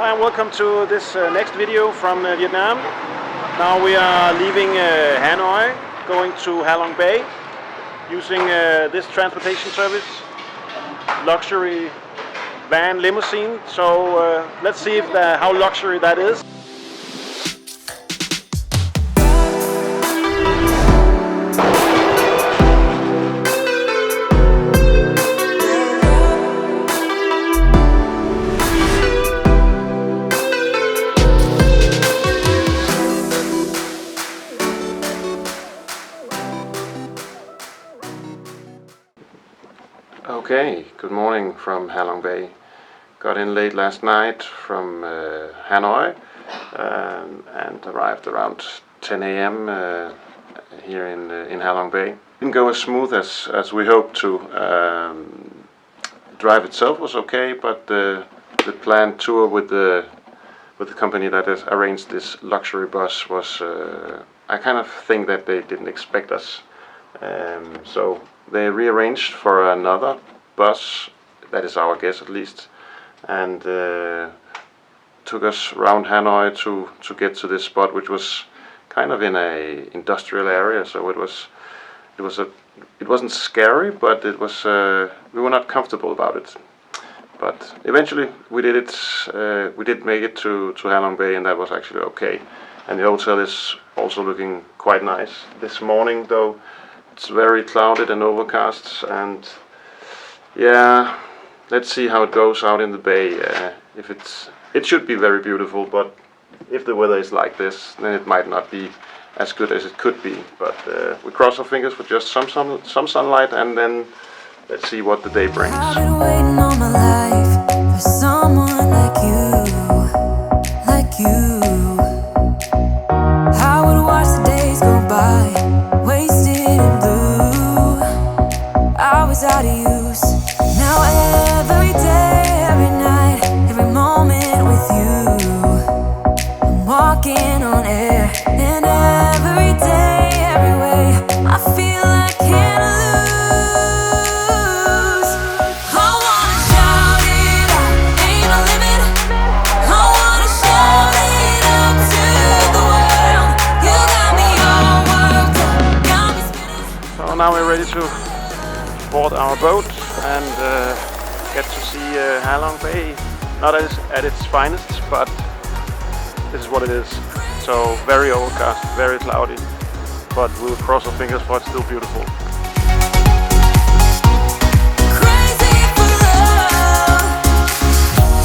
Hi and welcome to this next video from Vietnam. Now we are leaving Hanoi, going to Halong Bay, using this transportation service, luxury van limousine. So let's see if how luxury that is. Okay, good morning from Halong Bay. Got in late last night from Hanoi and arrived around 10 a.m. Here in Halong Bay. Didn't go as smooth as we hoped to. Drive itself was okay, but the planned tour with the company that has arranged this luxury bus was. I kind of think that they didn't expect us. So they rearranged for another bus, that is our guess at least, and took us around Hanoi to get to this spot, which was kind of in a industrial area. So it wasn't scary, but it was we were not comfortable about it. But eventually we did it. We did make it to Halong Bay, and that was actually okay. And the hotel is also looking quite nice. This morning though, it's very clouded and overcast, and yeah, let's see how it goes out in the bay. It should be very beautiful, but if the weather is like this, then it might not be as good as it could be. But we cross our fingers for just some sunlight, and then let's see what the day brings. I've been waiting all my life for someone like you. I would watch the days go by, wasted in blue. I was out of use. Now every day, every night, every moment with you, I'm walking on air. And every day, every way, I feel I can't lose. I wanna shout it out, ain't no limit. I wanna shout it out to the world. You got me all worked up, got me spinning. So now we're ready to board our boat and get to see Halong Bay. Not at its finest, but this is what it is. So very overcast, very cloudy, but we'll cross our fingers for it's still beautiful. Crazy for love.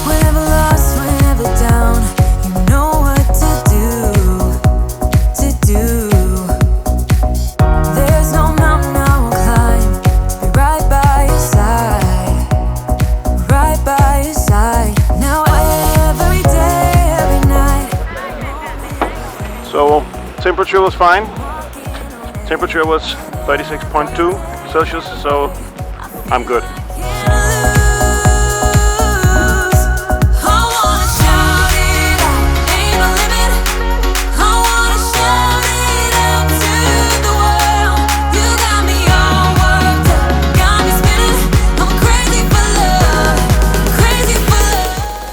Whenever lost, whenever down, you know what to do. There's no mountain I won't climb to be right by your side, right by your side. Now every day, every night. So temperature was fine. Temperature was 36.2 Celsius, so I'm good.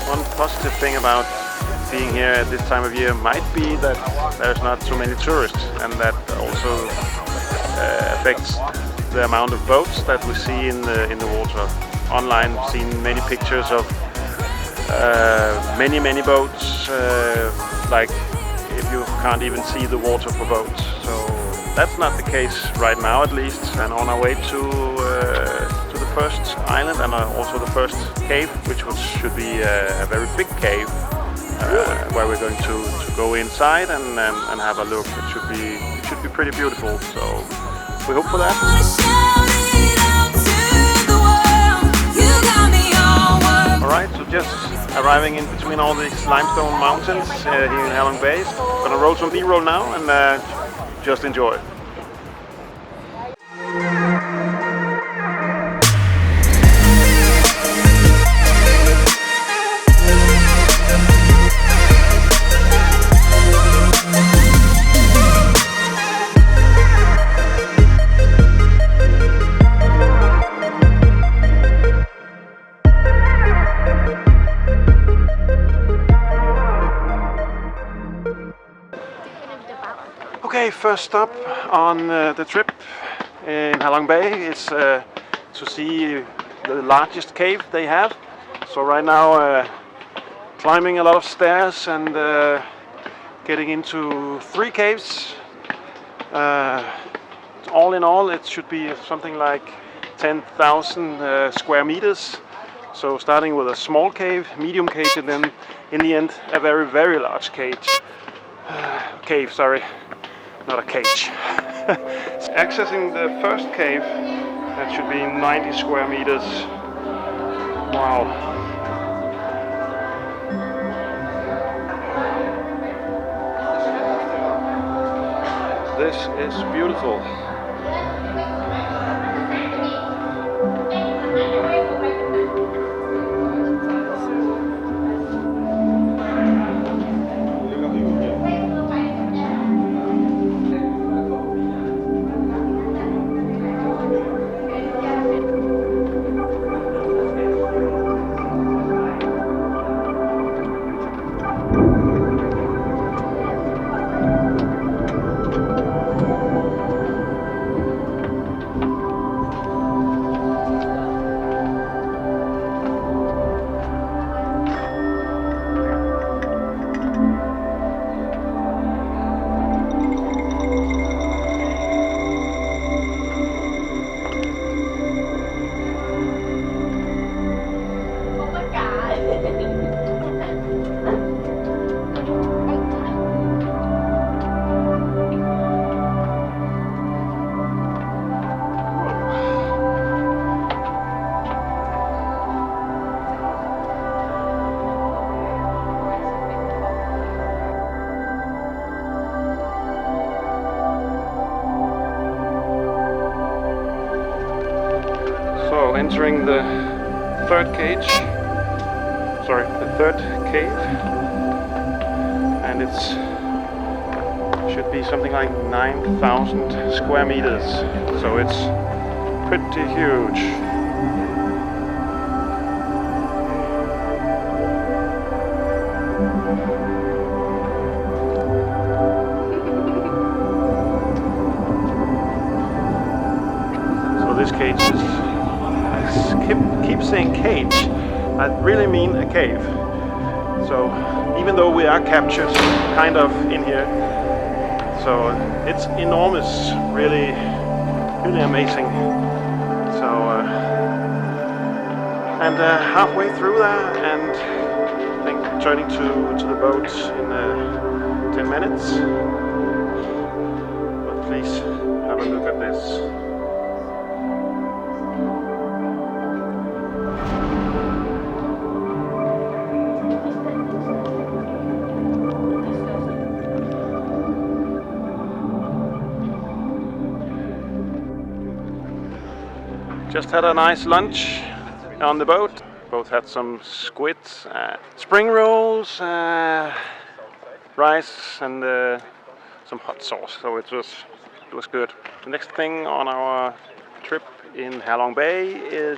One positive thing about being here at this time of year might be that there's not so many tourists, and that also affects the amount of boats that we see in the water. Online, I've seen many pictures of many boats, like if you can't even see the water for boats. So that's not the case right now, at least. And on our way to the first island, and also the first cave, which should be a very big cave, where we're going to go inside and have a look. It should be pretty beautiful. So we hope for that. Alright, so just arriving in between all these limestone mountains here in Halong Bay. Gonna roll some B-roll now and just enjoy. Okay, first stop on the trip in Halong Bay is to see the largest cave they have. So right now climbing a lot of stairs and getting into 3 caves. All in all, it should be something like 10,000 square meters. So starting with a small cave, medium cave, and then in the end a very, very large cave. Not a cage. Accessing the first cave, that should be 90 square meters. Wow. This is beautiful. So entering the third cave, and it's should be something like 9,000 square meters. So it's pretty huge. So this cage is, I keep saying cage, I really mean a cave. So even though we are captured kind of in here, so it's enormous, really amazing. So and halfway through that, and I think joining to the boat in 10 minutes. But please have a look at this. Just had a nice lunch on the boat. Both had some squid, spring rolls, rice, and some hot sauce. So it was good. The next thing on our trip in Halong Bay is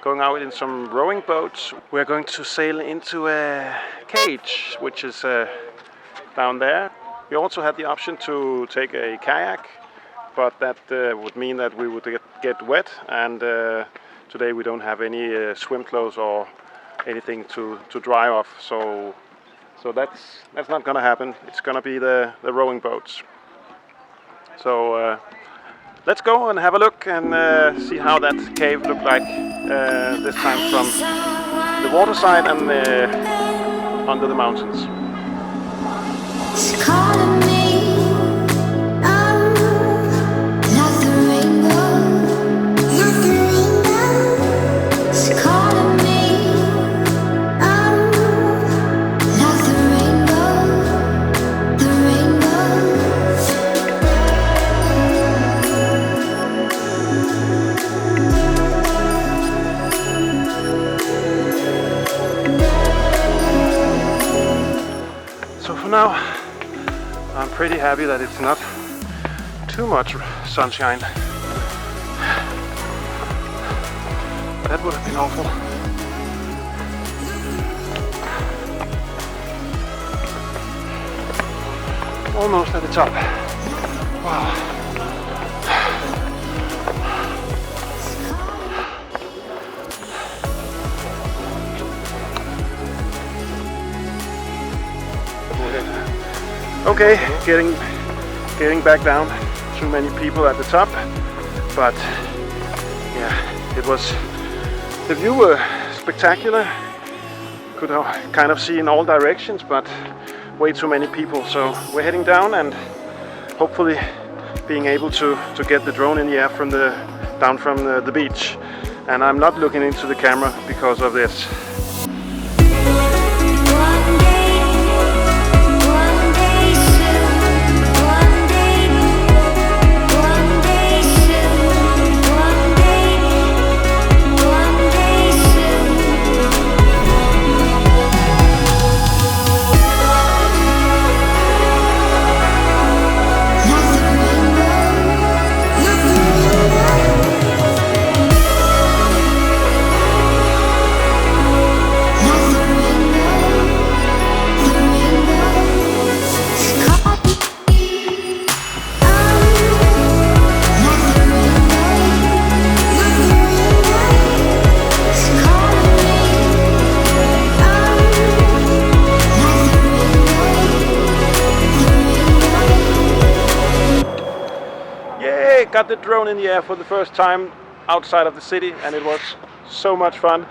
going out in some rowing boats. We're going to sail into a cage, which is down there. We also had the option to take a kayak, but that would mean that we would get wet, and today we don't have any swim clothes or anything to dry off, so that's not gonna happen. It's gonna be the rowing boats. So let's go and have a look and see how that cave looked like this time from the water side and under the mountains. Now I'm pretty happy that it's not too much sunshine. That would have been awful. Almost at the top. Okay, getting back down. Too many people at the top, but yeah, the view was spectacular. Could kind of see in all directions, but way too many people. So we're heading down and hopefully being able to get the drone in the air down from the beach. And I'm not looking into the camera because of this. Got the drone in the air for the first time outside of the city, and it was so much fun.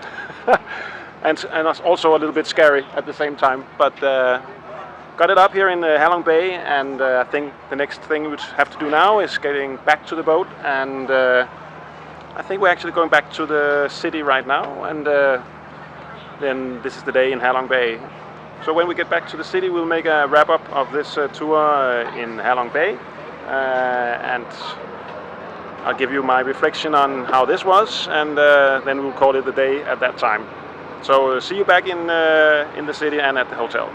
and also a little bit scary at the same time, but got it up here in Halong Bay, and I think the next thing we would have to do now is getting back to the boat, and I think we're actually going back to the city right now, and then this is the day in Halong Bay. So when we get back to the city, we'll make a wrap up of this tour in Halong Bay, and I'll give you my reflection on how this was, and then we'll call it a day at that time. So see you back in the city and at the hotel.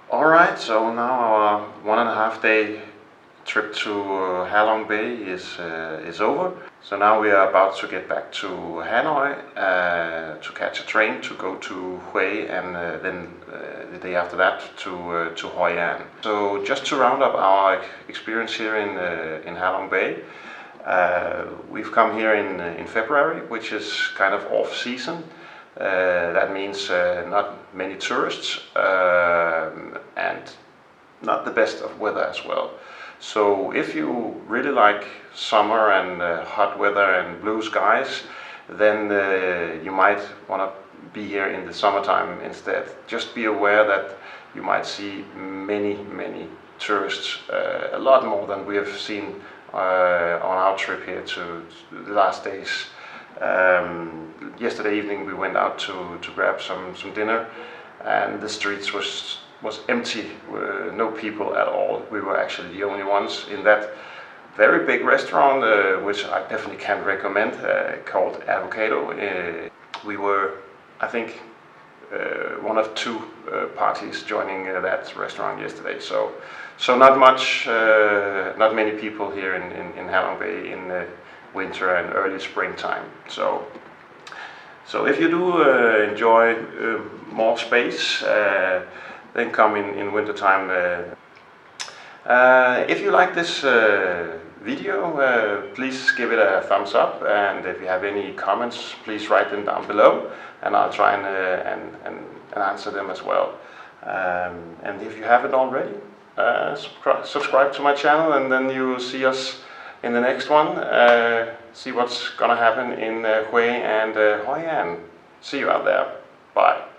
Alright, so now our 1.5 day trip to Halong Bay is over. So now we are about to get back to Hanoi to catch a train to go to Hue, and then the day after that to Hoi An. So just to round up our experience here in Halong Bay, we've come here in February, which is kind of off season. That means not many tourists and not the best of weather as well. So if you really like summer and hot weather and blue skies, then you might want to be here in the summertime instead. Just be aware that you might see many tourists, a lot more than we have seen on our trip here to the last days. Yesterday evening we went out to grab some dinner, and the streets was empty, no people at all. We were actually the only ones in that very big restaurant, which I definitely can recommend, called Avocado. We were, I think, one of 2 parties joining that restaurant yesterday. So not many people here in Halong Bay in winter and early springtime. So if you do enjoy more space, then come in wintertime. If you like this video, please give it a thumbs up, and if you have any comments, please write them down below, and I'll try and answer them as well. And if you haven't already, subscribe to my channel, and then you will see us in the next one. See what's gonna happen in Hue and Hoi An. See you out there. Bye.